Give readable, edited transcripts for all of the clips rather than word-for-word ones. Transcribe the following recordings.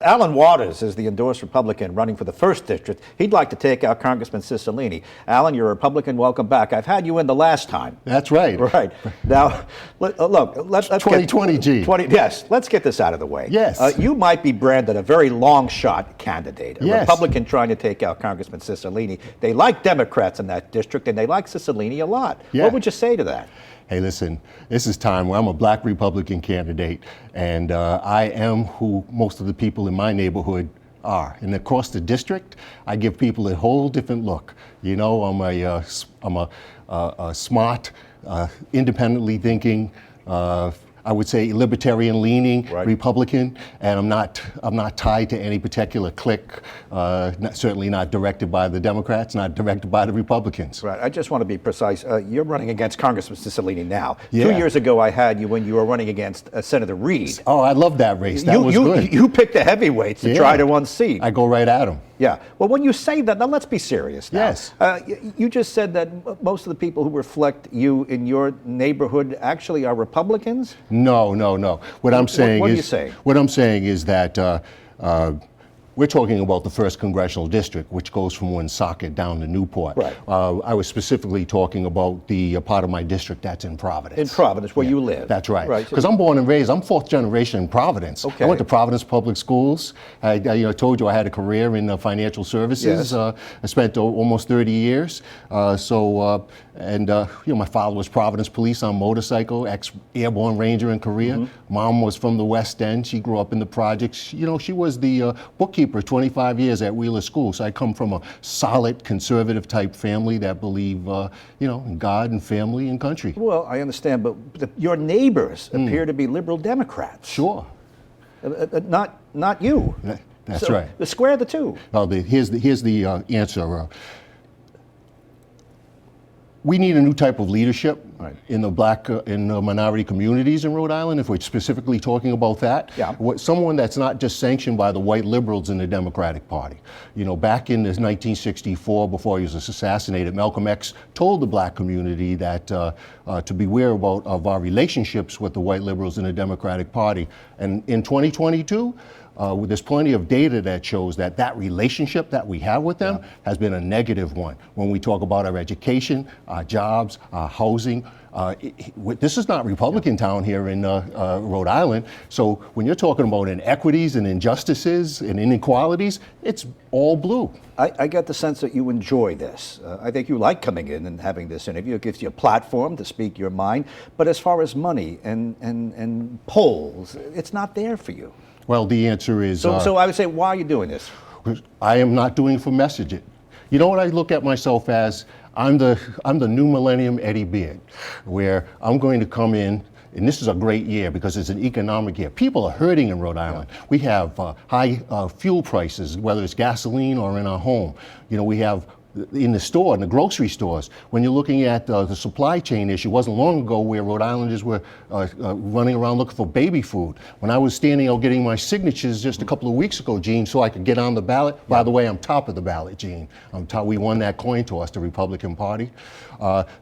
Alan Waters is the endorsed Republican running for the 1st District. He'd like to take out Congressman Cicilline. Alan, you're a Republican. Welcome back. I've had you in the last time. That's right. Right. Now, look, let's 2020, G. Yes, let's get this out of the way. Yes. You might be branded a very long shot candidate, a yes. Republican trying to take out Congressman Cicilline. They like Democrats in that district, and they like Cicilline a lot. Yeah. What would you say to that? Hey, listen, this is time where I'm a black Republican candidate, and I am who most of the people in my neighborhood are. And across the district, I give people a whole different look. You know, I'm a smart, independently thinking, I would say libertarian-leaning right. Republican, and I'm not tied to any particular clique. Certainly not directed by the Democrats, not directed by the Republicans. Right. I just want to be precise. You're running against Congressman Cicilline now. Yeah. 2 years ago, I had you when you were running against Senator Reid. Oh, I love that race. That was good. You picked the heavyweights to try to unseat. I go right at them. Yeah. Well, when you say that, now let's be serious now. Yes. You just said that most of the people who reflect you in your neighborhood actually are Republicans? No. What I'm saying what is, are you saying? What I'm saying is that we're talking about the 1st Congressional District, which goes from Woonsocket down to Newport. Right. I was specifically talking about the part of my district that's in Providence. In Providence, where you live. That's right. Because I'm born and raised, I'm 4th generation in Providence. Okay. I went to Providence Public Schools. I told you I had a career in financial services. Yes. I spent almost 30 years. My father was Providence Police on motorcycle, ex-airborne ranger in Korea. Mm-hmm. Mom was from the West End. She grew up in the projects. She was the bookkeeper 25 years at Wheeler School. So I come from a solid conservative type family that believe, in God and family and country. Well, I understand, but your neighbors appear to be liberal Democrats. Sure. Not you. That's right. Square the two. Well, here's the answer. We need a new type of leadership in the black in the minority communities in Rhode Island, if we're specifically talking about that. Yeah. Someone that's not just sanctioned by the white liberals in the Democratic Party. Back in 1964, before he was assassinated, Malcolm X told the black community that to beware of our relationships with the white liberals in the Democratic Party. And in 2022, there's plenty of data that shows that relationship that we have with them has been a negative one. When we talk about our education, our jobs, our housing, this is not Republican town here in Rhode Island. So when you're talking about inequities and injustices and inequalities, it's all blue. I get the sense that you enjoy this. I think you like coming in and having this interview. It gives you a platform to speak your mind. But as far as money and polls, it's not there for you. Well, the answer is... So I would say, why are you doing this? I am not doing it for messaging. You know what I look at myself as? I'm the new millennium Eddie Beard, where I'm going to come in, and this is a great year because it's an economic year. People are hurting in Rhode Island. We have high fuel prices, whether it's gasoline or in our home. We have in the store, in the grocery stores, when you're looking at the supply chain issue. It wasn't long ago where Rhode Islanders were running around looking for baby food. When I was standing out getting my signatures just a couple of weeks ago, Gene, so I could get on the ballot. Yeah. By the way, I'm top of the ballot, Gene. We won that coin toss, the Republican Party.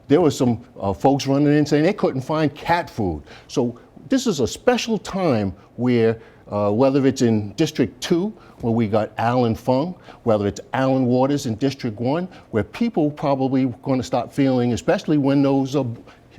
There were some folks running in saying they couldn't find cat food. So this is a special time where whether it's in District 2, where we got Alan Fung, whether it's Alan Waters in District 1, where people probably going to start feeling, especially when those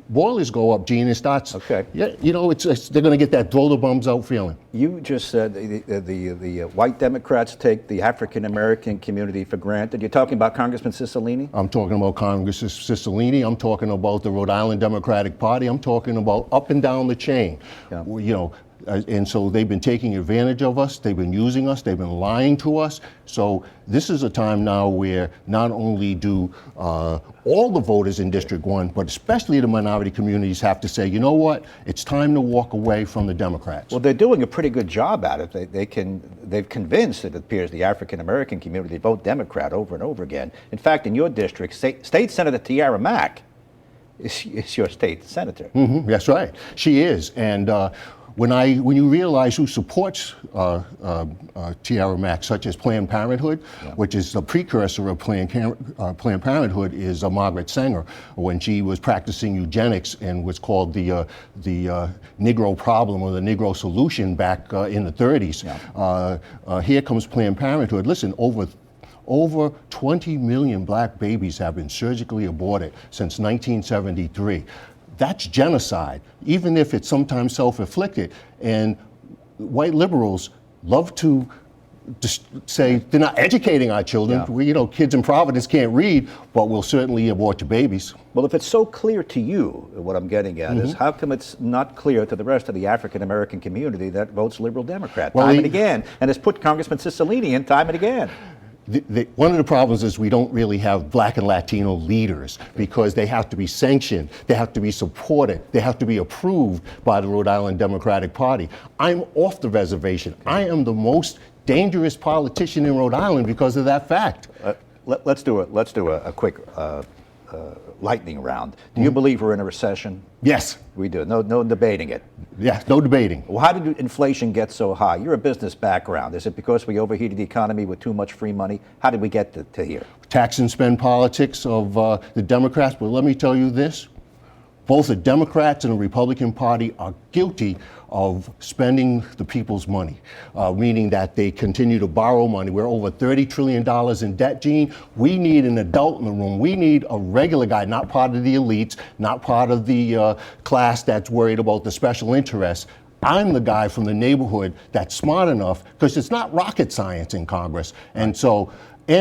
boilers go up, Gene, it starts. Okay. Yeah, they're going to get that blow the bums out feeling. You just said the white Democrats take the African American community for granted. You're talking about Congressman Cicilline? I'm talking about Congressman Cicilline. I'm talking about the Rhode Island Democratic Party. I'm talking about up and down the chain. Yeah. And so they've been taking advantage of us, they've been using us, they've been lying to us. So this is a time now where not only do all the voters in District 1, but especially the minority communities have to say, you know what, it's time to walk away from the Democrats. Well, they're doing a pretty good job at it. They've convinced, it appears, the African American community to vote Democrat over and over again. In fact, in your district, State Senator Tiara Mack is your state senator. Mm-hmm, that's right, she is. And when you realize who supports Tierra Max, such as Planned Parenthood, which is the precursor of Planned Parenthood, is Margaret Sanger, when she was practicing eugenics and was called the Negro problem or the Negro solution back in the 30s. Here comes Planned Parenthood. Listen, over 20 million black babies have been surgically aborted since 1973. That's genocide, even if it's sometimes self-inflicted. And white liberals love to just say they're not educating our children. We, kids in Providence can't read, but we'll certainly abort your babies. Well, if it's so clear to you, what I'm getting at is how come it's not clear to the rest of the African American community that votes Liberal Democrat time and again, and has put Congressman Cicilline in time and again? One of the problems is we don't really have black and Latino leaders because they have to be sanctioned, they have to be supported, they have to be approved by the Rhode Island Democratic Party. I'm off the reservation. I am the most dangerous politician in Rhode Island because of that fact. Let's do a quick lightning round. Do you believe we're in a recession? Yes. We do. No debating it. Yes, no debating. Well, how did inflation get so high? You're a business background. Is it because we overheated the economy with too much free money? How did we get to here? Tax and spend politics of the Democrats, but let me tell you this. Both the Democrats and the Republican Party are guilty of spending the people's money, meaning that they continue to borrow money. We're over $30 trillion in debt, Gene. We need an adult in the room. We need a regular guy, not part of the elites, not part of the class that's worried about the special interests. I'm the guy from the neighborhood that's smart enough, because it's not rocket science in Congress. And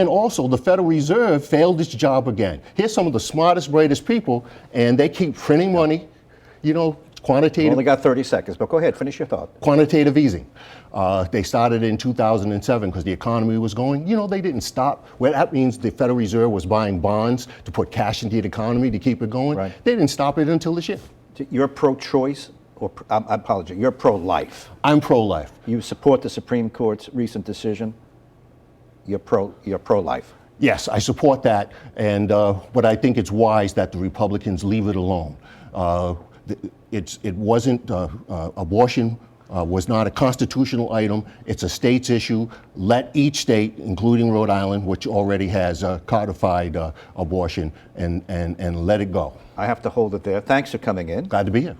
also, the Federal Reserve failed its job again. Here's some of the smartest, brightest people, and they keep printing money, quantitative. We only got 30 seconds, but go ahead, finish your thought. Quantitative easing. They started in 2007 because the economy was going. They didn't stop. Well, that means the Federal Reserve was buying bonds to put cash into the economy to keep it going. Right. They didn't stop it until this year. You're pro-choice, or I apologize, you're pro-life. I'm pro-life. You support the Supreme Court's recent decision. You're pro-life. Yes, I support that, but I think it's wise that the Republicans leave it alone. Abortion was not a constitutional item. It's a state's issue. Let each state, including Rhode Island, which already has codified abortion, and let it go. I have to hold it there. Thanks for coming in. Glad to be here.